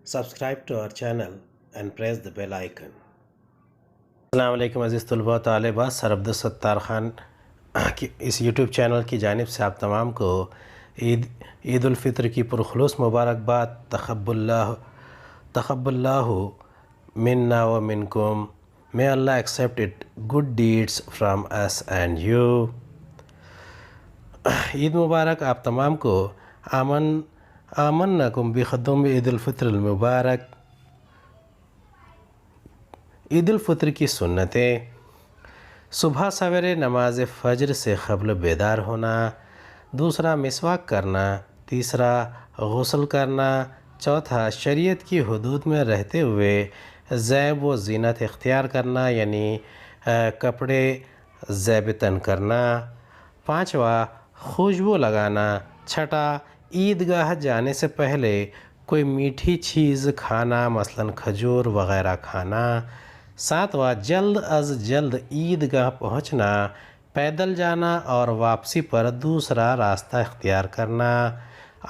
Subscribe to our channel and press the bell icon. السلام علیکم عزیز طلباء و طالبات، سر عبدالستار خان کی اس یوٹیوب چینل کی جانب سے آپ تمام کو عید الفطر کی پرخلوص مبارکباد۔ تقبل اللہ منا و منکم. May Allah accept it good deeds from us and you. عید مبارک آپ تمام کو. آمنکم بخدم عید الفطر المبارک. عید الفطر کی سنتیں: صبح سویرے نماز فجر سے قبل بیدار ہونا، دوسرا مسواک کرنا، تیسرا غسل کرنا، چوتھا شریعت کی حدود میں رہتے ہوئے زیب و زینت اختیار کرنا یعنی کپڑے زیب تن کرنا، پانچواں خوشبو لگانا، چھٹا عیدگاہ جانے سے پہلے کوئی میٹھی چیز کھانا مثلاً کھجور وغیرہ کھانا، ساتواں جلد از جلد عیدگاہ پہنچنا، پیدل جانا اور واپسی پر دوسرا راستہ اختیار کرنا،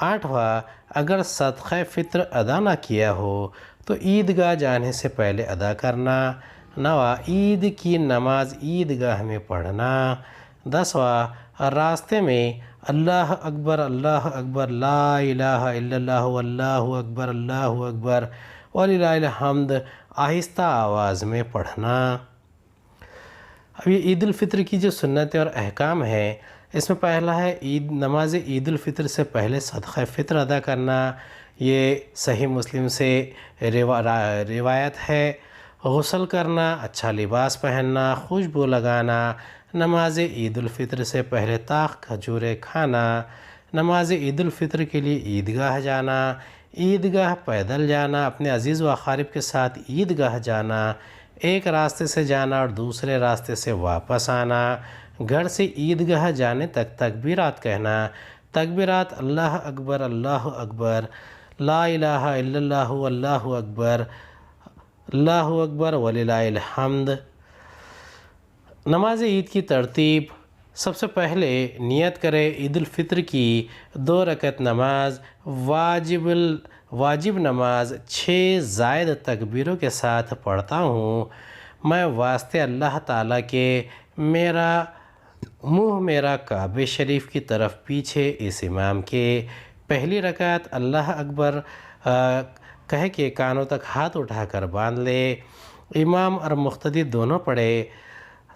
آٹھواں اگر صدقہ فطر ادا نہ کیا ہو تو عیدگاہ جانے سے پہلے ادا کرنا، نواں عید کی نماز عیدگاہ میں پڑھنا، دسواں راستے میں اللہ اکبر لا الہ الا اللہ اللہ اکبر وللہ الحمد آہستہ آواز میں پڑھنا۔ اب یہ عید الفطر کی جو سنتیں اور احکام ہیں، اس میں پہلا ہے نماز عید الفطر سے پہلے صدقہ فطر ادا کرنا، یہ صحیح مسلم سے روایت ہے۔ غسل کرنا، اچھا لباس پہننا، خوشبو لگانا، نماز عید الفطر سے پہلے تاخ کھجورے کھانا، نماز عید الفطر کے لیے عیدگاہ جانا، عیدگاہ پیدل جانا، اپنے عزیز و اقارب کے ساتھ عیدگاہ جانا، ایک راستے سے جانا اور دوسرے راستے سے واپس آنا، گھر سے عیدگاہ جانے تک تکبیرات کہنا، تکبیرات اللہ اکبر لا الہ الا اللہ اللہ اکبر وللہ الحمد۔ نماز عید کی ترتیب: سب سے پہلے نیت کرے عید الفطر کی 2 رکعت نماز، واجب نماز 6 زائد تکبیروں کے ساتھ پڑھتا ہوں میں واسطے اللہ تعالیٰ کے، میرا کعبہ شریف کی طرف پیچھے اس امام کے۔ پہلی رکعت اللہ اکبر کہہ کے کانوں تک ہاتھ اٹھا کر باندھ لے، امام اور مقتدی دونوں پڑھے۔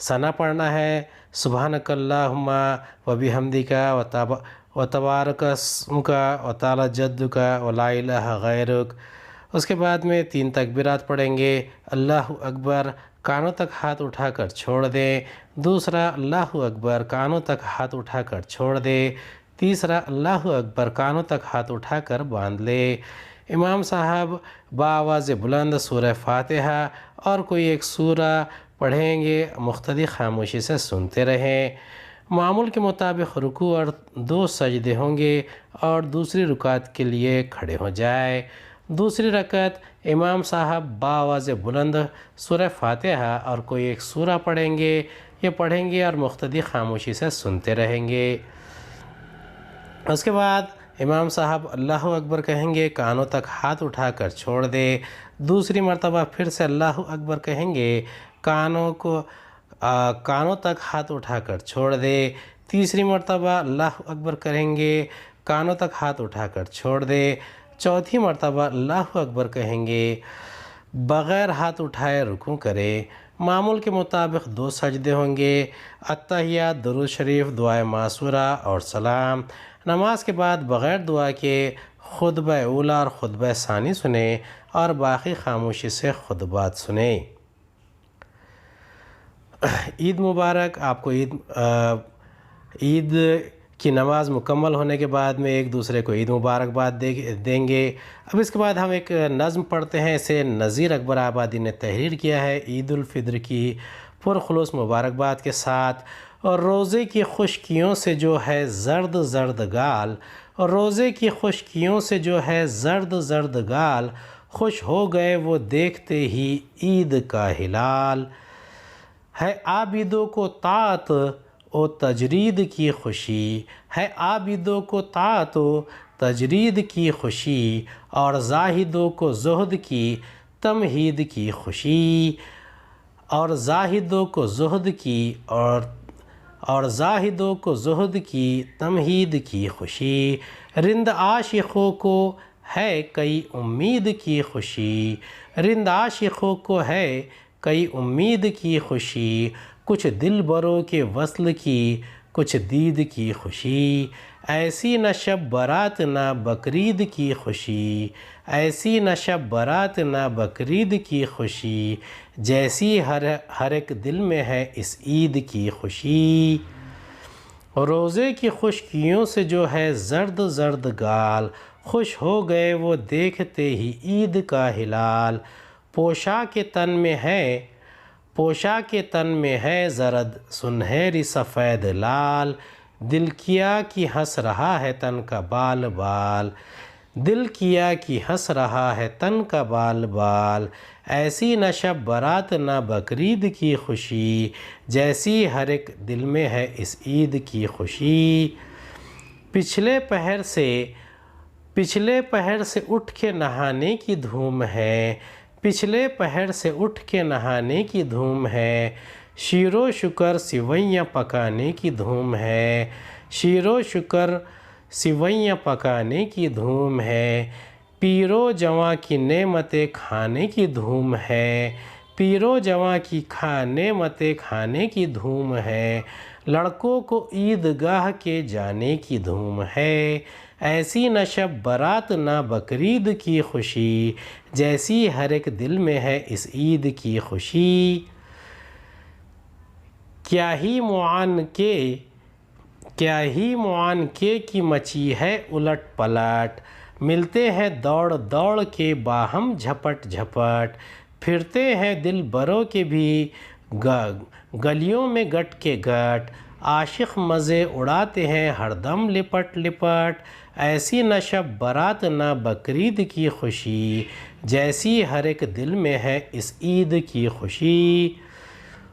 ثنا پڑھنا ہے: سبحانک اللہم و بحمدک و تبارک اسمک و تعالی جدک و لا الہ غیرک۔ اس کے بعد میں 3 تکبیرات پڑھیں گے: اللہ اکبر کانوں تک ہاتھ اٹھا کر چھوڑ دیں، دوسرا اللہ اکبر کانوں تک ہاتھ اٹھا کر چھوڑ دے، تیسرا اللہ اکبر کانوں تک ہاتھ اٹھا کر باندھ لے۔ امام صاحب بآواز بلند سورہ فاتحہ اور کوئی ایک سورہ پڑھیں گے، مقتدی خاموشی سے سنتے رہیں۔ معمول کے مطابق رکوع اور 2 سجدے ہوں گے اور دوسری رکعت کے لیے کھڑے ہو جائے۔ دوسری رکعت امام صاحب بآواز بلند سورہ فاتحہ اور کوئی ایک سورہ پڑھیں گے اور مقتدی خاموشی سے سنتے رہیں گے۔ اس کے بعد امام صاحب اللہ اکبر کہیں گے، کانوں تک ہاتھ اٹھا کر چھوڑ دے، دوسری مرتبہ پھر سے اللہ اکبر کہیں گے، کانوں تک ہاتھ اٹھا کر چھوڑ دے، تیسری مرتبہ اللہ اکبر کہیں گے، کانوں تک ہاتھ اٹھا کر چھوڑ دے، چوتھی مرتبہ اللہ اکبر کہیں گے، بغیر ہاتھ اٹھائے رکوع کرے۔ معمول کے مطابق 2 سجدے ہوں گے، اتحیات، درود شریف، دعائے معصورہ اور سلام۔ نماز کے بعد بغیر دعا کے خطبہ اولیٰ اور خطبہ ثانی سنیں اور باقی خاموشی سے خطبات سنیں۔ عید مبارک آپ کو عید کی نماز مکمل ہونے کے بعد میں ایک دوسرے کو عید مبارکباد دیں گے۔ اب اس کے بعد ہم ایک نظم پڑھتے ہیں، اسے نذیر اکبر آبادی نے تحریر کیا ہے عید الفطر کی پرخلوص مبارکباد کے ساتھ۔ اور روزے کی خشکیوں سے جو ہے زرد گال، روزے کی خشکیوں سے جو ہے زرد گال، خوش ہو گئے وہ دیکھتے ہی عید کا ہلال۔ ہے عابدوں کو طاعت و تجرید کی خوشی، ہے عابدوں کو طاعت و تجرید کی خوشی، اور زاہدوں کو زہد کی تمہید کی خوشی، اور زاہدوں کو زہد کی اور زاہدوں کو زہد کی تمہید کی خوشی، رند عاشقوں کو ہے کئی امید کی خوشی، رند عاشقوں کو ہے کئی امید کی خوشی، کچھ دل بروں کے وصل کی کچھ دید کی خوشی، ایسی نہ شب برات نہ بقرعید کی خوشی، ایسی نہ شب برات نہ بقرعید کی خوشی، جیسی ہر ایک دل میں ہے اس عید کی خوشی۔ روزے کی خشکیوں سے جو ہے زرد زرد گال، خوش ہو گئے وہ دیکھتے ہی عید کا ہلال، پوشاک تن میں ہے زرد سنہری سفید لال، دل کیا کہ ہنس رہا ہے تن کا بال بال، دل کیا کہ ہنس رہا ہے تن کا بال بال، ایسی نہ شب برات نہ بقرعید کی خوشی، جیسی ہر ایک دل میں ہے اس عید کی خوشی۔ پچھلے پہر سے اٹھ کے نہانے کی دھوم ہے، پچھلے پہر سے اٹھ کے نہانے کی دھوم ہے، شیر و شکر سوئیاں پکانے کی دھوم ہے، شیر و شکر سوئیاں پکانے کی دھوم ہے، پیر و جواں کی نعمتیں کھانے کی دھوم ہے، پیر و جواں کی نعمتیں کھانے کی دھوم ہے، لڑکوں کو عیدگاہ کے جانے کی دھوم ہے، ایسی نہ شب برات نہ بقرعید کی خوشی، جیسی ہر ایک دل میں ہے اس عید کی خوشی۔ کیا ہی معان کے کی مچی ہے الٹ پلٹ، ملتے ہیں دوڑ دوڑ کے باہم جھپٹ جھپٹ، پھرتے ہیں دل بروں کے بھی گلیوں میں گٹ کے گٹ، عاشق مزے اڑاتے ہیں ہر دم لپٹ لپٹ، ایسی نہ شب برات نہ بقرعید کی خوشی، جیسی ہر ایک دل میں ہے اس عید کی خوشی۔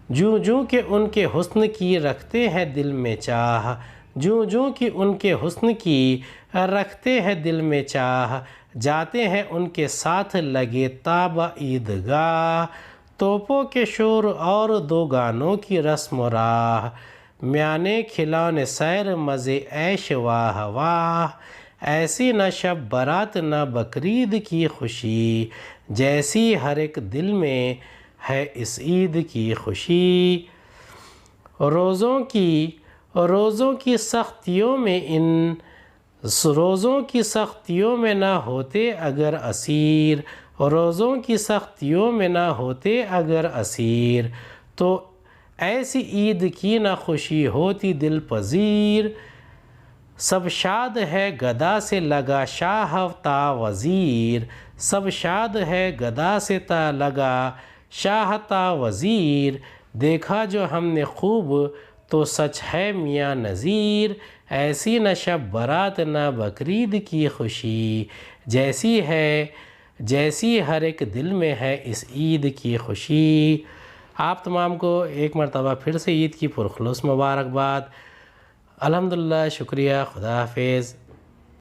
جوں جوں کہ ان کے حسن کی رکھتے ہیں دل میں چاہ، جوں جوں کہ ان کے حسن کی رکھتے ہیں دل میں چاہ، جاتے ہیں ان کے ساتھ لگے تابہ عیدگاہ، توپوں کے شور اور دو گانوں کی رسم و راہ، میانے کھلونے سیر مزے عیش واہ واہ، ایسی نہ شب برات نہ بقرعید کی خوشی، جیسی ہر ایک دل میں ہے اس عید کی خوشی۔ روزوں کی سختیوں میں نہ ہوتے اگر اسیر، روزوں کی سختیوں میں نہ ہوتے اگر اسیر، تو ایسی عید کی نہ خوشی ہوتی دل پذیر، سب شاد ہے گدا سے لگا شاہ تا وزیر، سب شاد ہے گدا سے لگا شاہ تا وزیر، دیکھا جو ہم نے خوب تو سچ ہے میاں نذیر، ایسی نہ شب برات نہ بقرعید کی خوشی، جیسی ہر ایک دل میں ہے اس عید کی خوشی۔ آپ تمام کو ایک مرتبہ پھر سے عید کی پرخلوص مبارکباد۔ الحمدللہ، شکریہ، خدا حافظ۔